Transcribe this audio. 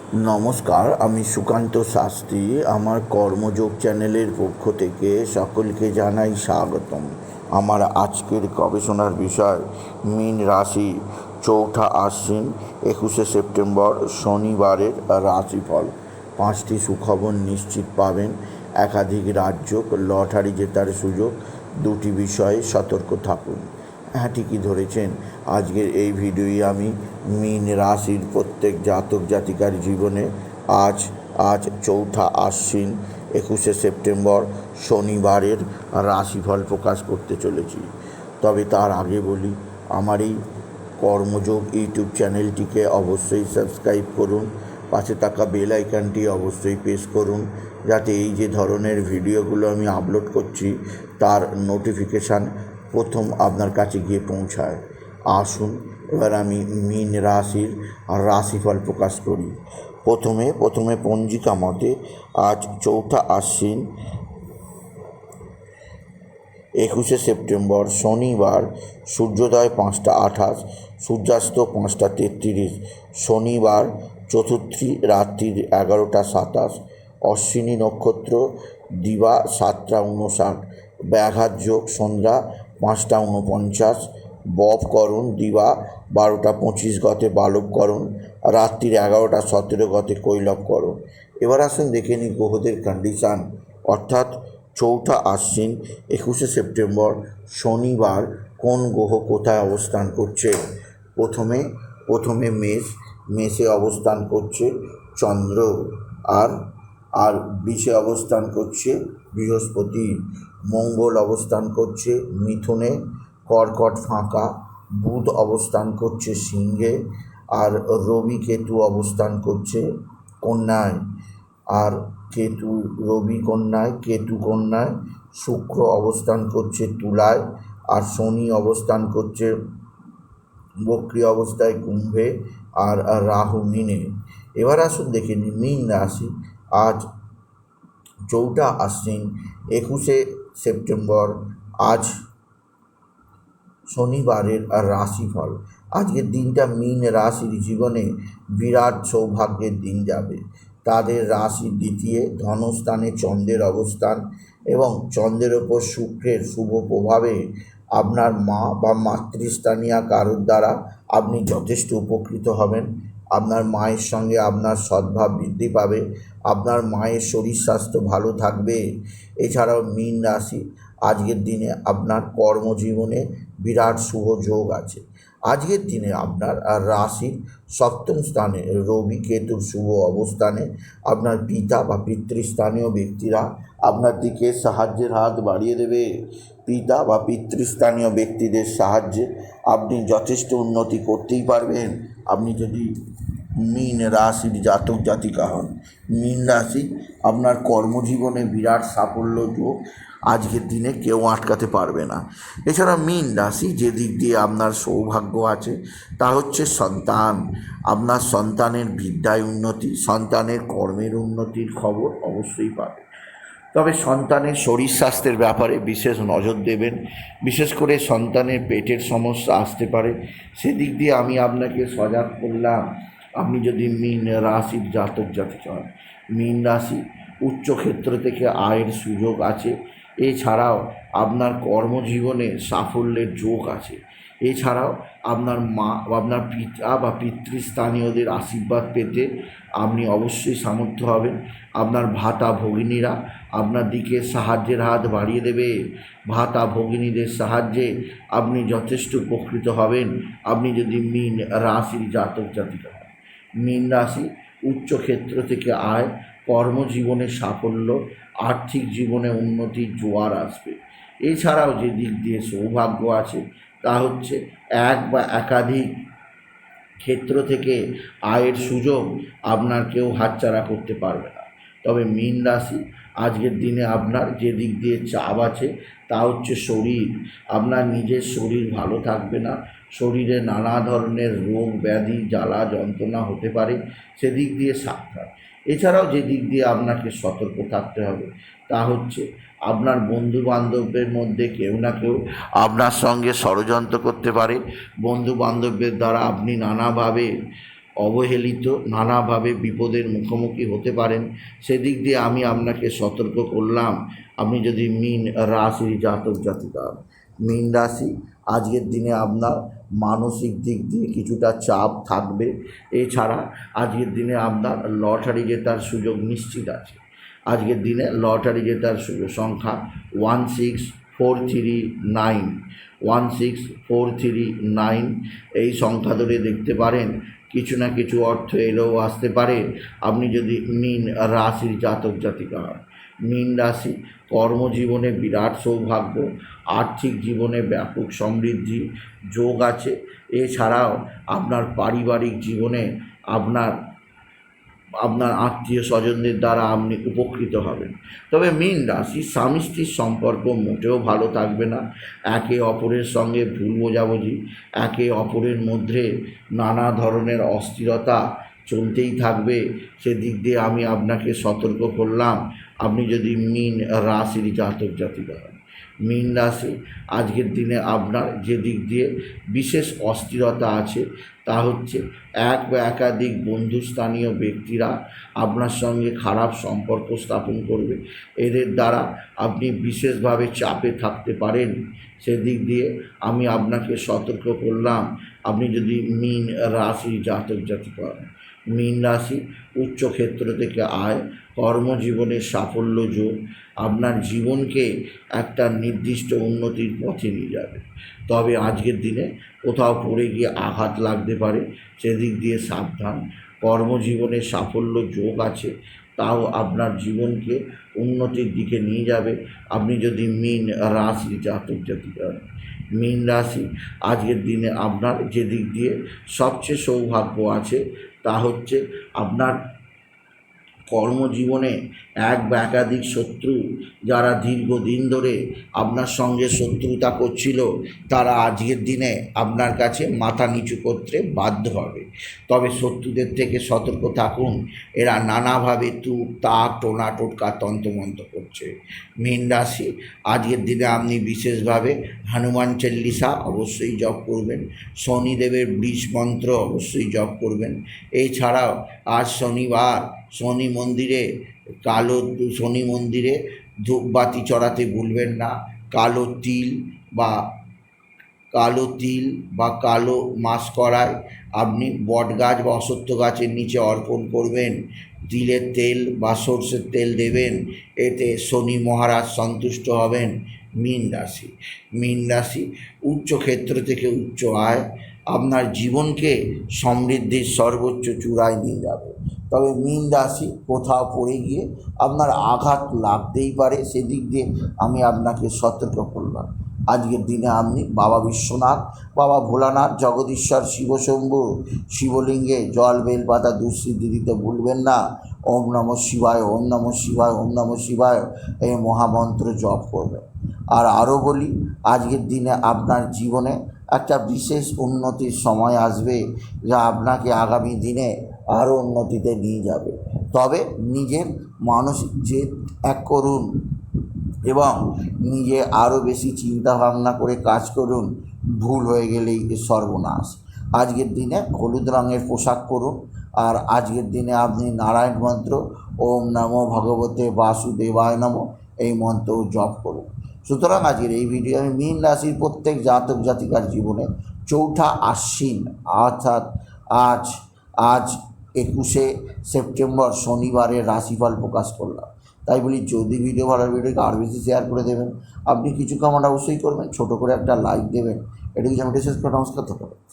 নমস্কার, আমি সুকান্ত শাস্ত্রী। আমার কর্মযোগ চ্যানেলের পক্ষ থেকে সকলকে জানাই স্বাগতম। আমার আজকের গবেষণার বিষয় মীন রাশি, চৌঠা আশ্বিন, 21শে সেপ্টেম্বর শনিবারের রাশিফল। 5টি সুখবর নিশ্চিত পাবেন, একাধিক রাজ্য, লটারি জেতার সুযোগ। 2টি বিষয়ে সতর্ক থাকুন। হ্যাঁ, ঠিকই ধরেছেন। আজকের এই ভিডিওই আমি মীন রাশির প্রত্যেক জাতক জাতিকার জীবনে আজ চৌঠা আশ্বিন 21শে সেপ্টেম্বর শনিবারের রাশিফল প্রকাশ করতে চলেছি। তবে তার আগে বলি, আমার এই কর্মযোগ ইউটিউব চ্যানেলটিকে অবশ্যই সাবস্ক্রাইব করুন। পাশে থাকা বেল আইকনটি অবশ্যই প্রেস করুন, যাতে এই যে ধরনের ভিডিওগুলো আমি আপলোড করছি তার নোটিফিকেশান প্রথম আপনার কাছে গিয়ে পৌঁছায়। আসুন এবার আমি মীন রাশির রাশিফল প্রকাশ করি। প্রথমে পঞ্জিকা মতে আজ চৌঠা আশ্বিন 21শে সেপ্টেম্বর শনিবার, সূর্যোদয় 5টা 28, সূর্যাস্ত 5টা 33, শনিবার চতুর্থী রাত্রির 11টা 27, অশ্বিনী নক্ষত্র দিবা 7টা 59, ব্যাঘাত যোগ সন্ধ্যা 5টা 49, ববকরণ দিবা 12টা 25 গতে বালবকরণ, রাত্রির 11টা 17 গতে কৈলবকরণ। এবার আসুন দেখে নিই গ্রহদের কন্ডিশান, অর্থাৎ চৌঠা আশ্বিন 21শে সেপ্টেম্বর শনিবার কোন গ্রহ কোথায় অবস্থান করছে। প্রথমে মেষে অবস্থান করছে চন্দ্র, আর বৃষে অবস্থান করছে বৃহস্পতি। মঙ্গল অবস্থান করছে মিথুনে, কর্কট ফাঁকা। বুধ অবস্থান করছে সিংহে, আর রবি কেতু অবস্থান করছে কন্যায়। রবি কন্যায়, কেতু কন্যায়, শুক্র অবস্থান করছে তুলায়, আর শনি অবস্থান করছে বক্রী অবস্থায় কুম্ভে, আর রাহু মীনে। এবার আসুন দেখে নিই মীন রাশি আজ চৌঠা আশ্বিন 21শে সেপ্টেম্বর আজ শনিবারের রাশিফল। আজকের দিনটা মীন রাশির জীবনে বিরাট সৌভাগ্যের দিন যাবে। তাদের রাশির দ্বিতীয় ধনস্থানে চন্দ্রের অবস্থান এবং চন্দ্রের ওপর শুক্রের শুভ প্রভাবে আপনার মা বা মাতৃস্থানীয় কারোর দ্বারা আপনি যথেষ্ট উপকৃত হবেন। আপনার মায়ের সঙ্গে আপনার সদ্ভাব বৃদ্ধি পাবে, আপনার মায়ের শরীর স্বাস্থ্য ভালো থাকবে। এছাড়াও মীন রাশি আজকের দিনে আপনার কর্মজীবনে বিরাট শুভ যোগ আছে। আজকের দিনে আপনার রাশির সপ্তম স্থানে রবি কেতুর শুভ অবস্থানে আপনার পিতা বা পিতৃস্থানীয় ব্যক্তিরা আপনার দিকে সাহায্যের হাত বাড়িয়ে দেবে। পিতা বা পিতৃস্থানীয় ব্যক্তিদের সাহায্যে আপনি যথেষ্ট উন্নতি করতেই পারবেন। আপনি যদি মীন রাশির জাতক জাতিকা হন, মীন রাশি আপনার কর্মজীবনে বিরাট সাফল্য যোগ আজকের দিনে কেউ আটকাতে পারবে না। এছাড়া মীন রাশি যে দিক দিয়ে আপনার সৌভাগ্য আছে তা হচ্ছে সন্তান। আপনার সন্তানের বিদ্যায় উন্নতি, সন্তানের কর্মের উন্নতির খবর অবশ্যই পাবে। তবে সন্তানের শরীর স্বাস্থ্যের ব্যাপারে বিশেষ নজর দেবেন। বিশেষ করে সন্তানের পেটের সমস্যা আসতে পারে, সেদিক দিয়ে আমি আপনাকে সজাগ করলাম। আপনি যদি মীন রাশির জাতক জাতিকা হন, মীন রাশি উচ্চক্ষেত্র থেকে আয়ের সুযোগ আছে। এছাড়াও আপনার কর্মজীবনে সাফল্যের যোগ আছে। এছাড়াও আপনার মা বা আপনার পিতা বা পিতৃস্থানীয়দের আশীর্বাদ পেতে আপনি অবশ্যই সামর্থ্য হবেন। আপনার ভাতা ভগিনীরা আপনার দিকে সাহায্যের হাত বাড়িয়ে দেবে। ভাতা ভগিনীদের সাহায্যে আপনি যথেষ্ট উপকৃত হবেন, আপনি যদি মীন রাশির জাতক জাতিকা হন। মীন রাশি উচ্চক্ষেত্র থেকে আয়, কর্মজীবনে সাফল্য, আর্থিক জীবনে উন্নতির জোয়ার আসবে। এছাড়াও যে দিক দিয়ে সৌভাগ্য আছে তা হচ্ছে এক বা একাধিক ক্ষেত্র থেকে আয়ের সুযোগ আপনার কেউ হাতছাড়া করতে পারবে না। তবে মীন রাশি আজকের দিনে আপনার যে দিক দিয়ে চাপ আছে তা হচ্ছে শরীর। আপনার নিজের শরীর ভালো থাকবে না, শরীরে নানা ধরনের রোগ ব্যাধি জ্বালা যন্ত্রণা হতে পারে, সেদিক দিয়ে সাবধান। এছাড়াও যে দিক দিয়ে আপনাকে সতর্ক থাকতে হবে তা হচ্ছে আপনার বন্ধু বান্ধবদের মধ্যে কেউ না কেউ আপনার সঙ্গে ষড়যন্ত্র করতে পারে। বন্ধু বান্ধবদের দ্বারা আপনি নানাভাবে অবহেলিত, নানাভাবে বিপদের মুখোমুখি হতে পারেন। সেদিক দিয়ে আমি আপনাকে সতর্ক করলাম। আপনি যদি মীন রাশির জাতক জাতিকা হন, মীন রাশি, আজকের দিনে আপনার মানসিক দিক দিয়ে কিছুটা চাপ থাকবে। এছাড়া আজকের দিনে আপনার লটারি জেতার সুযোগ নিশ্চিত আছে। আজকের দিনে লটারি জেতার সংখ্যা 16439, 16439 এই সংখ্যা ধরে দেখতে পারেন। কিছু না কিছু অর্থ এলেও আসতে পারে আপনি যদি মীন রাশির জাতক জাতিকা হন। মীন রাশি, কর্মজীবনে বিরাট সৌভাগ্য, আর্থিক জীবনে ব্যাপক সমৃদ্ধি যোগ আছে। এছাড়াও আপনার পারিবারিক জীবনে আপনার আত্মীয় স্বজনদের দ্বারা আপনি উপকৃত হবেন। তবে মীন রাশি, স্বামী স্ত্রীর সম্পর্ক মোটেও ভালো থাকবে না। একে অপরের সঙ্গে ভুল বোঝাবুঝি, একে অপরের মধ্যে নানা ধরনের অস্থিরতা চলতেই থাকবে। সেদিক দিয়ে আমি আপনাকে সতর্ক করলাম। আপনি যদি মীন রাশির জাতক জাতিকা হন, মীন রাশি, আজকের দিনে আপনার যে দিক দিয়ে বিশেষ অস্থিরতা আছে তা হচ্ছে এক বা একাধিক বন্ধুস্থানীয় ব্যক্তিরা আপনার সঙ্গে খারাপ সম্পর্ক স্থাপন করবে। এদের দ্বারা আপনি বিশেষভাবে চাপে থাকতে পারেন। সেদিক দিয়ে আমি আপনাকে সতর্ক করলাম। আপনি যদি মীন রাশি জাতক জাতিকা হন, মীন রাশি, উচ্চক্ষেত্র থেকে আয়, কর্মজীবনে সাফল্য যোগ আপনার জীবনকে একটা নির্দিষ্ট উন্নতির পথে নিয়ে যাবে। তবে আজকের দিনে কোথাও পড়ে গিয়ে আঘাত লাগতে পারে, সেদিক দিয়ে সাবধান। কর্মজীবনে সাফল্য যোগ আছে, তাও আপনার জীবনকে উন্নতির দিকে নিয়ে যাবে আপনি যদি মীন রাশি জাতক জাতিকা হন। মীন রাশি, আজকের দিনে আপনার যে দিক দিয়ে সবচেয়ে সৌভাগ্য আছে তা হচ্ছে আপনার কর্মজীবনে এক বা একাধিক শত্রু যারা দীর্ঘদিন ধরে আপনার সঙ্গে শত্রুতা করছিল, তারা আজকের দিনে আপনার কাছে মাথা নিচু করতে বাধ্য হবে। তবে শত্রুদের থেকে সতর্ক থাকুন, এরা নানাভাবে তুক তাক টোনা টোটকা তন্ত্রমন্ত্র করছে। মীন রাশি, আজকের দিনে আপনি বিশেষভাবে হনুমান চল্লিশা অবশ্যই জপ করবেন, শনিদেবের বীজ মন্ত্র অবশ্যই জপ করবেন। এছাড়াও আজ শনিবার, শনি মন্দিরে ধূপবাতি চড়াতে ভুলবেন না। কালো তিল বা কালো মাসকড়ায় আপনি বটগাছ বা অশ্বত্থ গাছের নিচে অর্পণ করবেন। তিলের তেল বা সর্ষের তেল দেবেন, এতে শনি মহারাজ সন্তুষ্ট হবেন। মীন রাশি, উচ্চ ক্ষেত্র থেকে উচ্চ আয় আপনার জীবনকে সমৃদ্ধির সর্বোচ্চ চূড়ায় নিয়ে যাবে। তবে মীন রাশি, কোথাও পড়ে গিয়ে আপনার আঘাত লাগতেই পারে, সেদিক দিয়ে আমি আপনাকে সতর্ক করলাম। আজকের দিনে আপনি বাবা বিশ্বনাথ, বাবা ভোলানাথ, জগদীশ্বর, শিবশম্ভু শিবলিঙ্গে জল বেলপাতা দুঃসিদ্ধি দিতে ভুলবেন না। ওম নমঃ শিবায়, ওম নমঃ শিবায়, ওম নমঃ শিবায় এই মহামন্ত্র জপ করবেন। আর আরও বলি, আজকের দিনে আপনার জীবনে একটা বিশেষ উন্নতির সময় আসবে, যা আপনাকে আগামী দিনে আরও উন্নতিতে নিয়ে যাবে। তবে নিজের মানসিক জেদ ত্যাগ করুন এবং নিজে আরও বেশি চিন্তা ভাবনা করে কাজ করুন। ভুল হয়ে গেলেই সর্বনাশ। আজকের দিনে হলুদ রঙের পোশাক পরুন। আর আজকের দিনে আপনি নারায়ণ মন্ত্র ওম নমো ভগবতে বাসুদেবায় নমঃ এই মন্ত্র জপ করুন। সুতরাং আজকের এই ভিডিও আমি মীন রাশির প্রত্যেক জাতক জাতিকার জীবনে 4ঠা আশ্বিন অর্থাৎ আজ 21শে সেপ্টেম্বর শনিবারের রাশিফল প্রকাশ করলাম। তাই বলি, যদি ভিডিও ভালো লাগে ভিডিওকে আরও বেশি শেয়ার করে দেবেন। আপনি কিছু কমেন্ট অবশ্যই করবেন, ছোটো করে একটা লাইক দেবেন। এটুকু আমি শেষ করে নমস্কার। ধন্যবাদ।